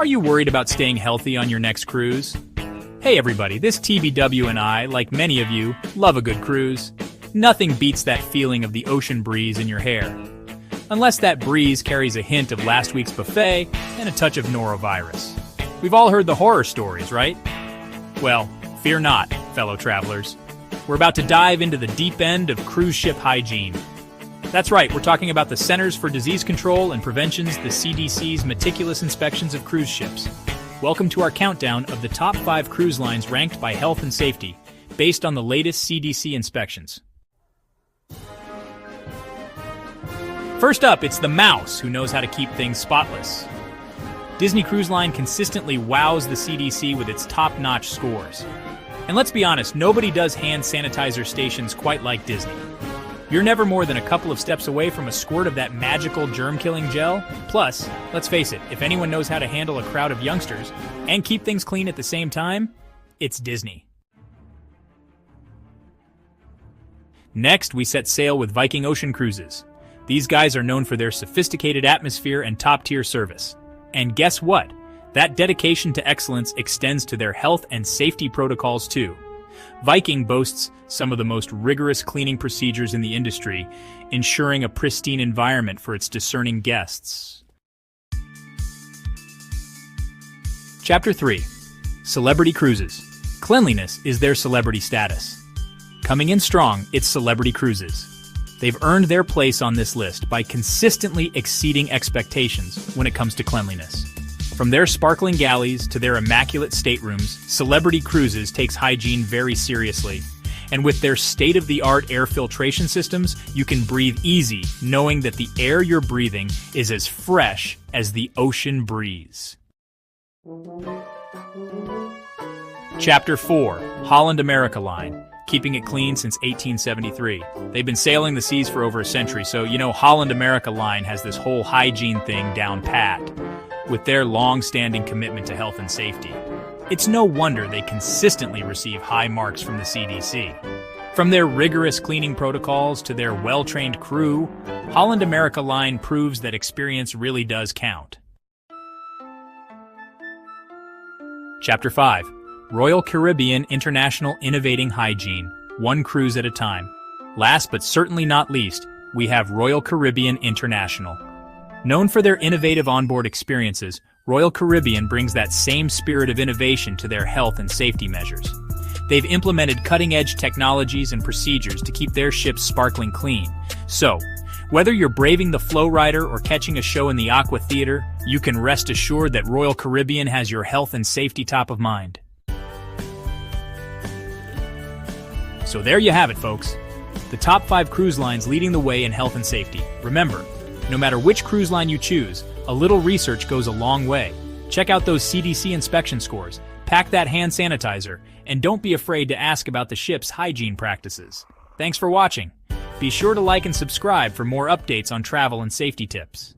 Are you worried about staying healthy on your next cruise? Hey everybody, this TBW and I, like many of you, love a good cruise. Nothing beats that feeling of the ocean breeze in your hair. Unless that breeze carries a hint of last week's buffet and a touch of norovirus. We've all heard the horror stories, right? Well, fear not, fellow travelers. We're about to dive into the deep end of cruise ship hygiene. That's right, we're talking about the Centers for Disease Control and Prevention's, the CDC's meticulous inspections of cruise ships. Welcome to our countdown of the top 5 cruise lines ranked by health and safety, based on the latest CDC inspections. First up, it's the mouse who knows how to keep things spotless. Disney Cruise Line consistently wows the CDC with its top-notch scores. And let's be honest, nobody does hand sanitizer stations quite like Disney. You're never more than a couple of steps away from a squirt of that magical germ-killing gel. Plus, let's face it, if anyone knows how to handle a crowd of youngsters and keep things clean at the same time, it's Disney. Next, we set sail with Viking Ocean Cruises. These guys are known for their sophisticated atmosphere and top-tier service. And guess what? That dedication to excellence extends to their health and safety protocols too. Viking boasts some of the most rigorous cleaning procedures in the industry, ensuring a pristine environment for its discerning guests. Chapter 3. Celebrity Cruises. Cleanliness is their celebrity status. Coming in strong, it's Celebrity Cruises. They've earned their place on this list by consistently exceeding expectations when it comes to cleanliness. From their sparkling galleys to their immaculate staterooms, Celebrity Cruises takes hygiene very seriously. And with their state-of-the-art air filtration systems, you can breathe easy, knowing that the air you're breathing is as fresh as the ocean breeze. Chapter 4. Holland America Line. Keeping it clean since 1873. They've been sailing the seas for over a century, so Holland America Line has this whole hygiene thing down pat. With their long-standing commitment to health and safety, it's no wonder they consistently receive high marks from the CDC. From their rigorous cleaning protocols to their well-trained crew, Holland America Line proves that experience really does count. Chapter 5. Royal Caribbean International Innovating Hygiene, one cruise at a time. Last but certainly not least, we have Royal Caribbean International. Known for their innovative onboard experiences, Royal Caribbean brings that same spirit of innovation to their health and safety measures. They've implemented cutting-edge technologies and procedures to keep their ships sparkling clean. So, whether you're braving the Flow Rider or catching a show in the Aqua Theater, you can rest assured that Royal Caribbean has your health and safety top of mind. So there you have it, folks. The top 5 cruise lines leading the way in health and safety. Remember, no matter which cruise line you choose, a little research goes a long way. Check out those CDC inspection scores, pack that hand sanitizer, and don't be afraid to ask about the ship's hygiene practices. Thanks for watching. Be sure to like and subscribe for more updates on travel and safety tips.